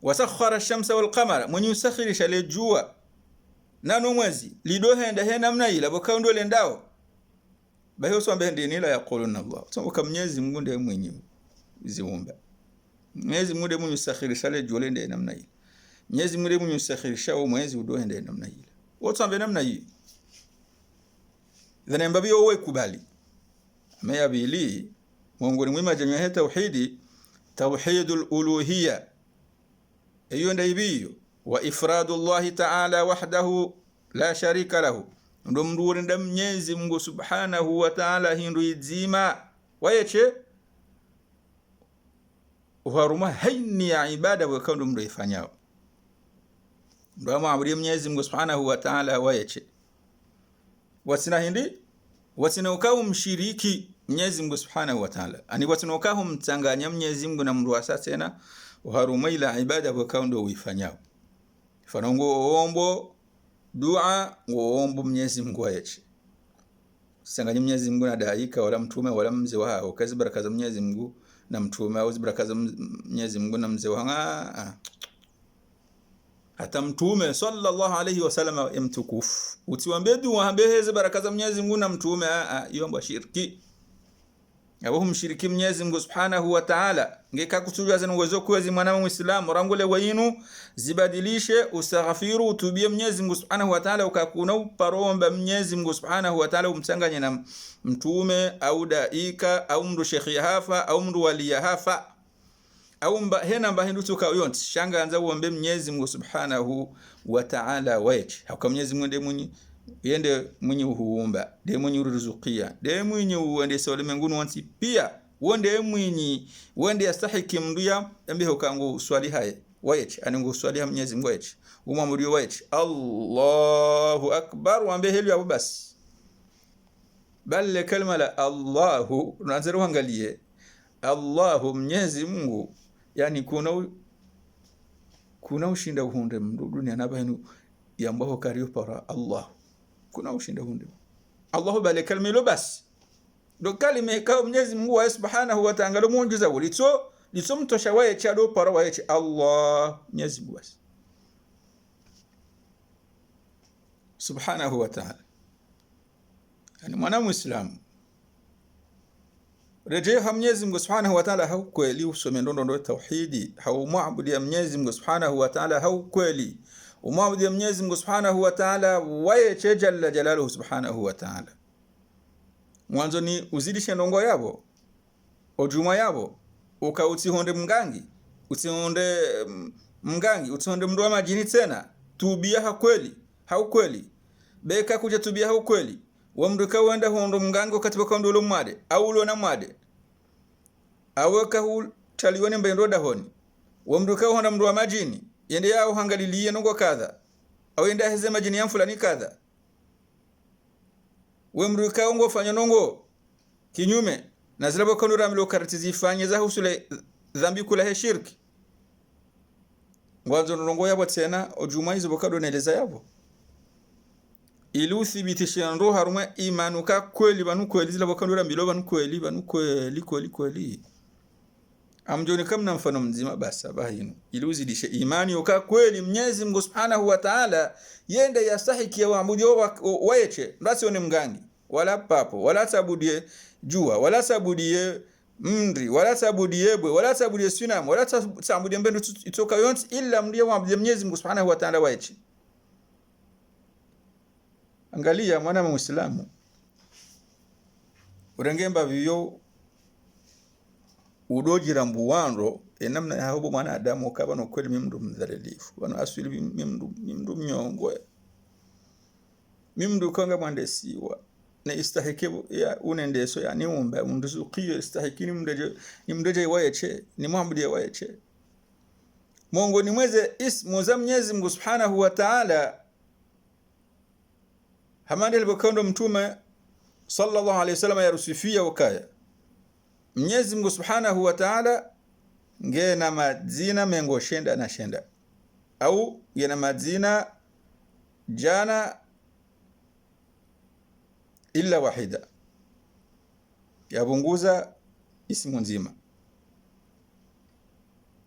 Speaker 1: wasakhara ash-shamsa wal qamara mwenye usakhirisha le jua nano mwezi lidohenda he namna ila bokaundo le ndao bayo sombe ndini la yaquluna Allah so kam Mwenyezi Mungu ndiye mwenye ziumba Mwenyezi Mungu ndiye mwenye usakhirisha le jua le ndani namna ila Mwenyezi Mungu ndiye mwenye usakhirisha mwezi udohenda namna ila wote ambe namna hii dhana mbabio wewe kubali ameyabili Mungu ni mwema jamii tauhidi tauhidul uluhiyya hiyo ndio hiyo wa ifradullah ta'ala wahdahu la sharika lahu ndo mnduri nda Mwenyezi Mungu subhanahu wa ta'ala hindu izima wayeche uharuma haini ya ibada wakando mndo ifanyao ndo maabudia Mwenyezi Mungu subhanahu wa ta'ala wayeche wasina hindi wasina ukao mshiriki Mwenyezi Mungu subhanahu wa ta'ala ani wasina ukao mtanganya Mwenyezi Mungu na mndu asasa tena uharuma ila ibada wakando uifanyao fanongo ombo dua ngoombo Mwenyezi Mungu wayeche sanganya Mwenyezi Mungu na daika wala mtume wala mzee wao kazi baraka za Mwenyezi Mungu na mtume au baraka za Mwenyezi Mungu na mzee wao hata mtume sallallahu alayhi wasallam mtukufu utiwambie dua ambeze baraka za Mwenyezi Mungu na mtume yomba shirki abo mshiriki Mwenyezi Mungu subhanahu wa ta'ala ngeka kutujaza uwezo kwezi mwana muislamu rangule wayinu zibadilishe usaghfiru utubie Mwenyezi Mungu subhanahu wa ta'ala ukakuna uparomba Mwenyezi Mungu subhanahu wa ta'ala umchanganye na mtume au daika au mndu shekhi hafa au mndu wali hafa au hena mbahindu tuka yonti shanga anza uombe Mwenyezi Mungu subhanahu wa ta'ala waje haka Mwenyezi Mungu ndiye mwenye yende mwenye huumba ndiye mwenye ruzukia ndiye mwenye uende solemenguni wansi pia wonde mwenye wende yastahiki mnduya ambe hokangu swali haye waje aningu swali Mwenyezi Mungu waje umamuriyo waje Allahu akbar wambe helu abu basi bal kalima la Allahu unaanza uangalie Allahu Mwenyezi Mungu yani kuna ushinda uhunde dunia nabahinu yambaho kariyo para Allah kuna ushinda uhunde Allahu bale kalmilo basi do kalime ka Mwenyezi Mungu wa subhanahu wa ta'ala muonjuza litso mtosha waye chado para waye Allah Mwenyezi Mungu basi subhanahu wa ta'ala yani mwana muislamu rejea Mwenyezi Mungu subhanahu wa ta'ala hau kweli usome ndondo tauhidi hau muabudu ya Mwenyezi Mungu subhanahu wa ta'ala hau kweli umwabudu ya Mwenyezi Mungu subhanahu wa ta'ala waye jalla jalaluhu subhanahu wa ta'ala mwanzo ni uzidishe ndongo yabo ojuma yabo ukautihonde mngangi utihonde mndu wa majini tena tubia hau kweli beka kuja tubia hau kweli wamduka wenda hondo mngango katiba kondo lo mwade au lo na mwade aweka hu taliwone mbendo dahoni wamduka honda mndu wa majini yende yao hangalilie nongo kadha au yenda heze majini ya fulani kadha wamduka ngo fanya nongo kinyume na zilabo kondo ramlo karatizi fanye za husule dhambi kula he shirki ngwanzo nongo yabo tena ojuma hizo bokado naeleza yabo ilu thibitisha ndo haruma imanuka kweli banu kweli zila bakandura mbilo banu kweli amjoni kama mfano mzima basa bahino ilu zidisha imani uka kweli Mwenyezi Mungu subhanahu wa ta'ala yende yastahiki ya waabudu wayeche ndasione mgangi wala papo wala sabudie jua wala sabudie mndri wala sabudie bwe wala sabudie sunam wala sabudie mbendo itoka yonti illa mdiye waabudu Mwenyezi Mungu subhanahu wa ta'ala wayeche. Angalia mwana muislamu urengemba vyo udojira mbuwando enamna ya hobo mwana adamu kabano kweli mimdu mdhalilifu bano asili mimdu mnyongwe mimdu kanga mwandesiwa na istahikibu ya unendeso ya niumba munduzukiyo istahikini mdeje wayeche ni muhammadi ya wayeche Mungu ni mweze ismu za Mwenyezi Mungu subhanahu wa ta'ala hamandi alipokondo mtume sallallahu alayhi wasallam ya rusifia wakaya Mwenyezi Mungu subhanahu wa ta'ala ngena madzina mengo shenda na shenda au yana majina jana illa wahida, yabunguza ismu nzima.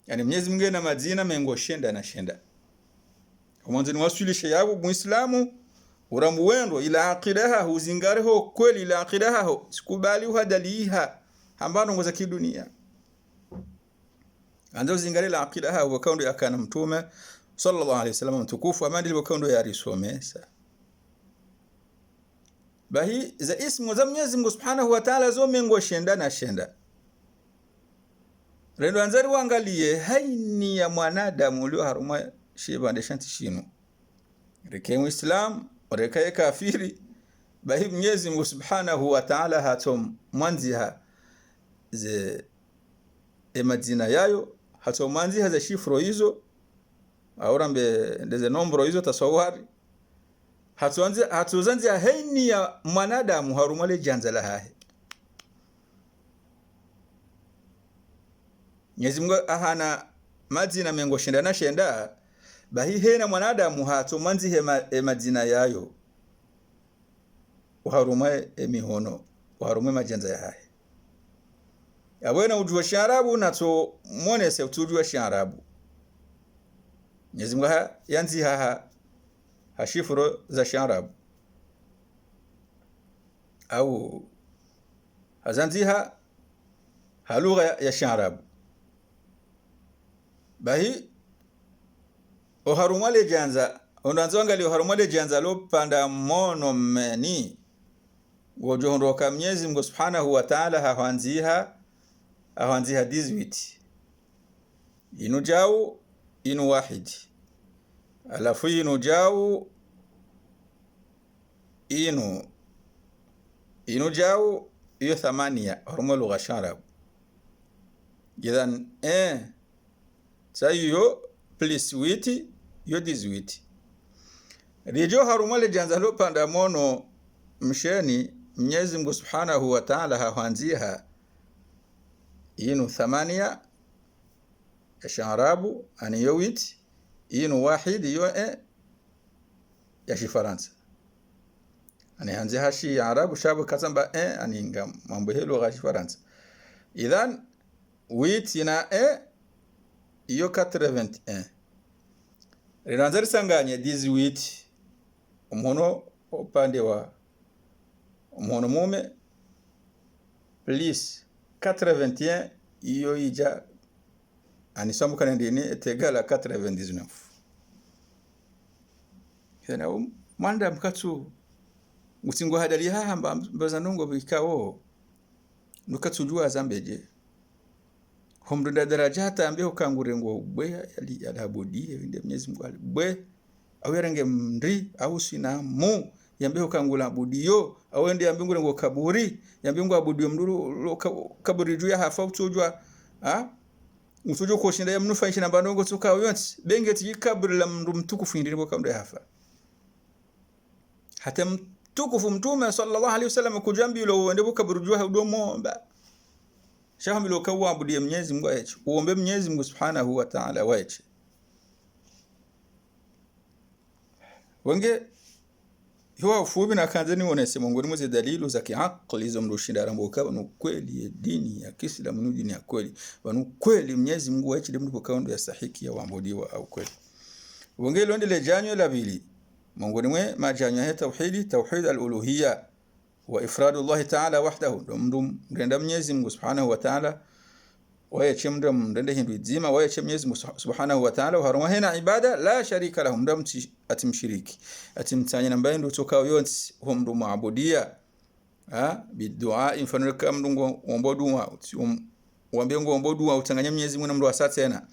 Speaker 1: Yani Mwenyezi Mungu ana majina mengo shenda na shenda. Mwanzo ni wasulisha yabo muislamu uramu wendo ila aqidaha huzingareho kweli ila aqidaha sikubali uhadaliha hambano ngoza kidunia. Ando zingare la aqidaha wakaundo yakana mtume sallallahu alaihi wasallam mtukufu amandi wakaundo yarisomesa. Bahi za ismu za Mwenyezi Mungu Subhanahu wa Ta'ala zo mengo shenda na shenda. Rendo anzari wangalie haini ya mwanadamu ulio haruma shibande shanti shino. Reke Muislam, reke kafiri. Bahi Mwenyezi Mungu Subhanahu wa Ta'ala hatom mwanziha ze majina yayo, hatom mwanziha ze shifro hizo, aurambe ndeze nombro hizo tasawari. Hatuzanzia haini ya mwanadamu harumale janza la hahe. Mwenyezi Mungu ahana majina mengo shenda na shenda, bahi hena mwanadamu hato manzi majina yayo uharumae mihono uharumae majanza ya hahe. Yabwena ujua sharabu nato mwonese utujua sharabu. Mwenyezi Mungu yanzi hashifuro za sharabu au hazanziha halugha ya sharabu. Bahi uharumale janza ondanzongali uharumale janza lo panda mono meni wojohondoka Mwenyezi Mungu Subhanahu wa Ta'ala hawanziha 18 inu jau inu wahidi alafu inu jau inu jau iyo 8 harumalu ghasharabu. Idhan sayo plus 8 yo 18 rijo harumale janza lo panda mono msheni Mwenyezi Mungu Subhanahu wa Ta'ala hawanziha inu 8 ya sharabu ani yo 8 inu wahidi yo ya shifaransa ani hanzi hashi ya arabu shabu kazamba ani nga mambo helo ga shifaransa. Idhan 8 na iyo 81 rinanzari sanganya 18 umuhono upande wa umuhono mume plus 81 iyo ija anisamu kanendini etegala 99. Kena manda mkatu musingo hadali hamba mbazanungo bikao nukatujua zambeje homdunda darajata ambe ukangure ngo bwe yalabudie inde Mwenyezi Mungu bwe au yarenge mndri au sina mu yambe ukangula budio au ende yambe ngo kaburi yambe ngo abudio mduru kaburi juu ya hafa utujwa utujwa ko shinda yamnufa shina bandongo tuka yonsi bengeti kaburi la mndu mtukufu ndiri ngo kamdo hafa hata mtukufu mtume sallallahu alaihi wasallam kujambi lo ende kaburi juu ha udomo mba shahamilo kawa abudi Mwenyezi Mungu ayeche uombe Mwenyezi Mungu Subhanahu wa Ta'ala waeche wenge hiwa ufubi na kanzeni wonese Mungu nimuze dalilu za kiaqli hizo mrushinda ramboka banu kweli dini ya Kiislamu ni dini ya kweli banu kweli Mwenyezi Mungu ayeche limdu kaundo ya sahiki ya waambudiwa au kweli wenge londele janyo la bili Mungu nimwe majanyo ya tauhid al-uluhiyya wa ifradu Allah Ta'ala wahdahu mdum ndenda Mwenyezi Mungu Subhanahu wa Ta'ala wayeche mdum ndenda hindu izima wayeche Mwenyezi Mungu Subhanahu wa Ta'ala haruma hena ibada la sharika lahum mdum atimshiriki atimtanya namba ndu tokao yonsi mdum maabudia bidua infanuka mdungo ombodua wambengo ombodua utanganya Mwenyezi Mungu mdu asate tena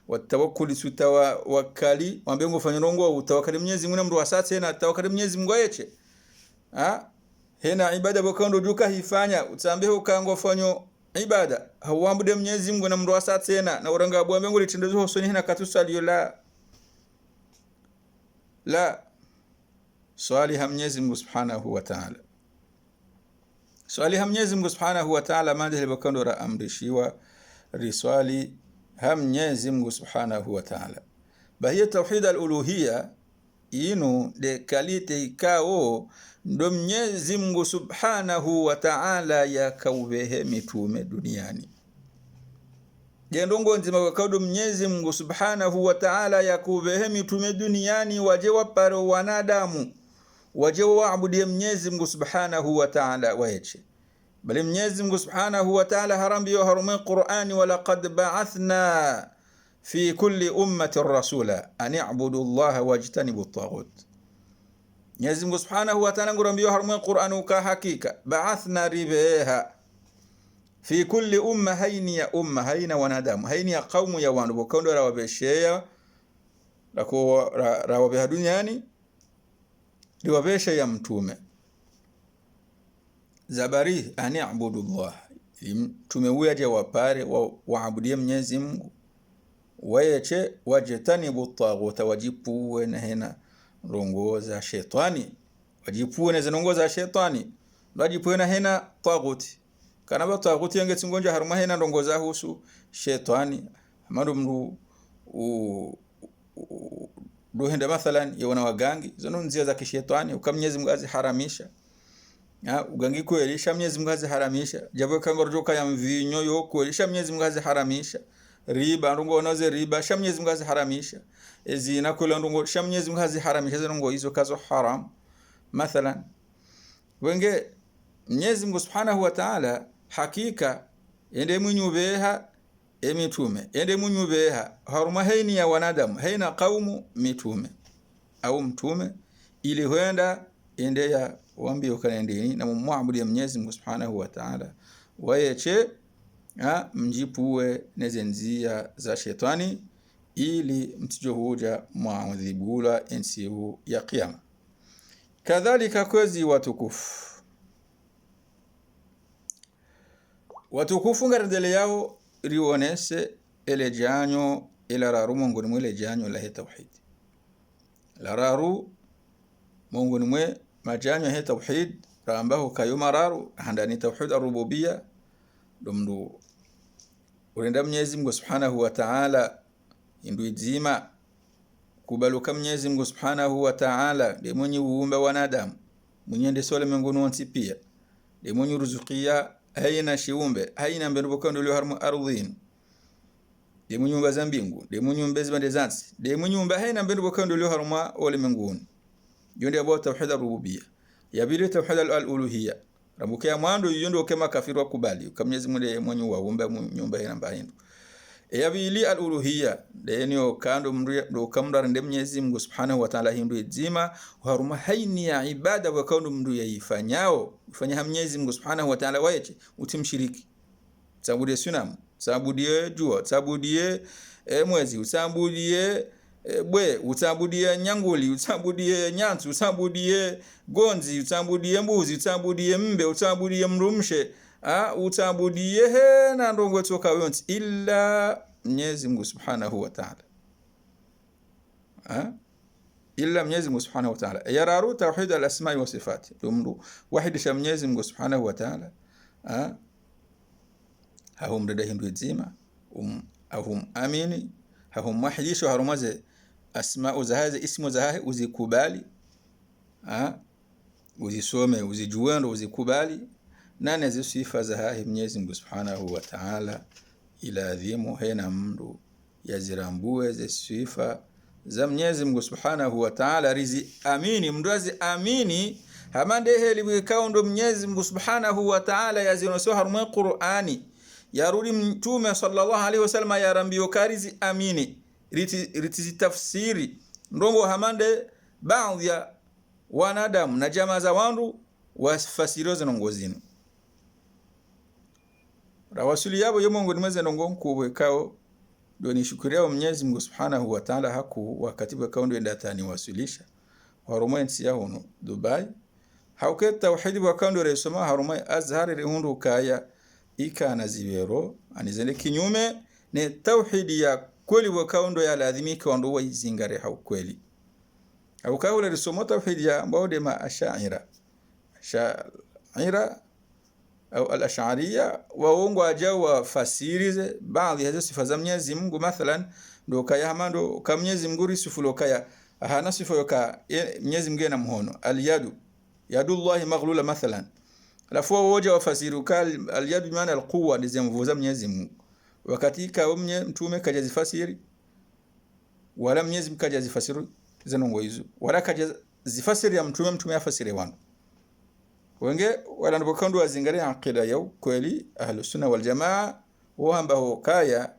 Speaker 1: watawakkuli sutawa wakali wambengo fanyorongo utawakkali Mwenyezi Mungu mdu asate tena tawakkali Mwenyezi Mungu ayeche hena ibada bokondo duka hifanya utambe ukango fanyo ibada hawambude Mwenyezi Mungu na mru asa tena na uranga abwa mengo litindezo hosoni hina katusali la swali ha Mwenyezi Mungu Subhanahu wa Ta'ala swali ha Mwenyezi Mungu Subhanahu wa Ta'ala mande bokondo ra amrishiwa riswali ha Mwenyezi Mungu Subhanahu wa Ta'ala bahia tauhid al-uluhiyya inu de kalite ikao ndo Mwenyezi Mungu Subhanahu wa Ta'ala yakaubehe mitume duniani. Gendongo nzima wakaudo Mwenyezi Mungu Subhanahu wa Ta'ala yakubehe mitume duniani waje wapare wanadamu waje waabudie Mwenyezi Mungu Subhanahu wa Ta'ala waeche. Bali Mwenyezi Mungu Subhanahu wa Ta'ala harambiyo harume Qur'ani wa laqad ba'athna fi kulli ummatin rasula an i'budu Allaha wajtanibu at-taghut. Mwenyezi Mungu Subhanahu wa Ta'ala ngurambiyo harume Qur'ani ka hakika ba'athna ribeha fi kulli umma hayni ya umma hayna wanadamu hayni ya qaumu ya wandu bokondo rawabesheya lako rawabeha duniani liwabesha ya mtume zabari ani abudu Allah mtume uyaje wapare waabudie Mwenyezi Mungu wayeche wajtanibu at-taghut wajipuwe na hena rongoza shetani wajipuwe na zinongoza shetani wajipuwe na hena taghuti kana ba taghuti yange tsingonja haruma hena rongoza husu shetani amadu mru duhenda mathalan yona wagangi zono nzia za kishetani ukamnyezi Mungu haramisha ugangi ko elisha Mwenyezi Mungu haramisha jabo kangorojoka ya mvinyo yo ko elisha Mwenyezi Mungu haramisha riba ndongo onoze riba sha Mwenyezi Mungu haramisha ezina ko ndongo sha Mwenyezi Mungu haramisha ndongo hizo kazo haram mathalan wenge Mwenyezi Mungu Subhanahu wa Ta'ala hakika ende munyubeha emitume ende munyubeha haruma haini ya wanadamu haina qaumu mitume au mtume ili huenda ende ya wambio kanendini na muabudu ya Mwenyezi Mungu Subhanahu wa Ta'ala wayeche mjipuwe nezenzia za shetani ili mtijohuja muadhibula ensihu ya kiyama. Kadhalika kwezi watukufu ngaradele yao rionese ele janyo ila raru mongoni mwe janyo la tauhid la raru mongoni mwe majanyo he tauhid rambaho kayuma raru handani tauhid ar-rububiyya domdu urenda Mwenyezi Mungu Subhanahu wa Ta'ala indu izima kubaluka Mwenyezi Mungu Subhanahu wa Ta'ala de mwenye uumba wanadamu mwenye ndesole mengoni wonsi pia de mwenye ruzukia haina shiumbe haina mbendu kondo lyo harmu ardhin de munyumba za mbingu de munyumba zibande zansi de munyumba haina mbendu kondo lyo harmu ole mengoni yonde abo tauhid ar-rububiyya yabili tauhid al-uluhiyya rabukia mwando yondo kema kafiru wakubali kamnyezi mwende mwenye waumba nyumba haina mbahindu yabili al-uluhiyya denyo kando mndo kamdar ndem Mwenyezi Mungu Subhanahu wa Ta'ala hindu izima haruma haini ya ibada wa kaundo mndu yaifanyao ifanya Mwenyezi Mungu Subhanahu wa Ta'ala wayeche utimshiriki sabudie sunamu sabudie jua sabudie mwezi sabudie bwe utabudie nyanguli utabudie nyantu utabudie gonzi utabudie mbuzi utabudie mbe utabudie mrumshe utabudie na ndongo toka yonti illa Mwenyezi Mungu Subhanahu wa Ta'ala illa Mwenyezi Mungu Subhanahu wa Ta'ala yararu tauhid al-asma'i wa sifati dumdu wahid sha Mwenyezi Mungu Subhanahu wa Ta'ala hahum dada hindu zima ahum amini hahum wahidisho harumaze asma'u zahazi ismu zahazi uzikubali uzisome uzijuendo uzikubali nane hizo sifa za Mwenyezi Mungu Subhanahu wa Ta'ala ila adhimu hena mndu yazirambue ze sifa za Mwenyezi Mungu Subhanahu wa Ta'ala rizi amini mndu azi amini hamande heli wikaundo Mwenyezi Mungu Subhanahu wa Ta'ala yazinoso harume Qur'ani yarudi mtume sallallahu alaihi wasallam yarambiyo karizi amini riti tafsiri ndongo hamande baadhi ya wanadamu na jamaa za wandu wasifasiro zinongozini rawasuli yabo yomongo nimeze ndongo nkubwe kao doni shukuria Mwenyezi Mungu Subhanahu wa Ta'ala haku wakati bakaundo ndatani wasulisha harumensi yahono Dubai hauke tauhid bakaundo resoma harumai azhar rehundu kaya ikana zibero anizende kinyume ne tauhid ya kweli bakaundo ya lazimika wando waizingare haukweli haukaula resoma tauhid ya mbode ma ash'ira au al-ash'ariyya waongo ajao wafasirize baadhi ya sifa za Mwenyezi Mungu mathalan ndo kaya hamando ka Mwenyezi Mungu sifulo kaya hana sifa yoka Mwenyezi Mungu na mhono al-yadu yadullahi maghlula mathalan alafu woja wafasiru kal al-yadu maana al-quwwa ndizemvuza Mwenyezi Mungu wakati ka mtume kaja zifasiri wala Mwenyezi Mungu kaja zifasiri zanongo hizo wala kaja zifasiri ya mtume afasiri wanu wenge wala nbokandu wazingaria aqida yao kweli ahlus sunna wal jamaa wahamba ho kaya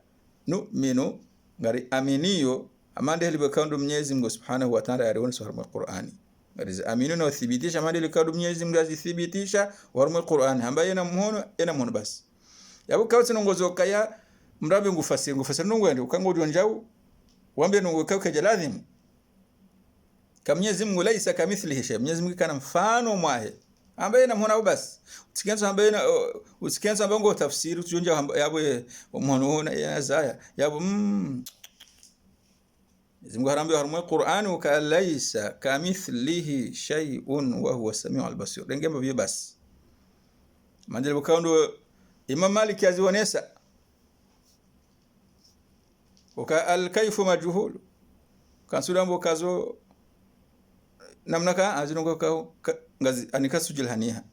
Speaker 1: nu'minu ngari aminiyo amande libokandu Mwenyezi Mungu subhanahu wa ta'ala yariona sura al-Qur'ani ngari aminu na uthibitisha amande likandu Mwenyezi Mungu azithibitisha warumwe Qur'ani ambaye ina mhono basi yabo kawtsi nongozo kaya mrabe ngufasiri nongwende ukangojo njau wambe nongo kauke lazim Mwenyezi Mungu laisa kamithlihi shay Mwenyezi Mungu kana mfano mwahe ambaye na mhono basi usikianza ambaye na usikianza ambaye ngo tafsiri tujonja yabo mhono ya zaya yabo Mwenyezi Mungu harambe harumwe Qur'an wa laisa kamithlihi shay'un wa huwa samiul basir dengemba byo basi mandele bukando Imam Malik yazionesa uka al-kayfu majhul kan sulambo kazo namna ka azinongo ka ngazi anika sujil haniha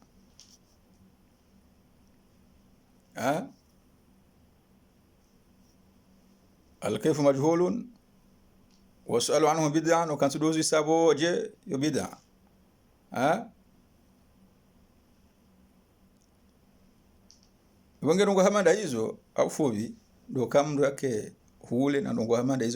Speaker 1: al-kayfu majhulun wasu'alu anhu bid'an wa kan sudozi sabo je yo bid'a Wangero ngo hamanda hizo au fubi ndo kamru yake hule na ndo hamanda hizo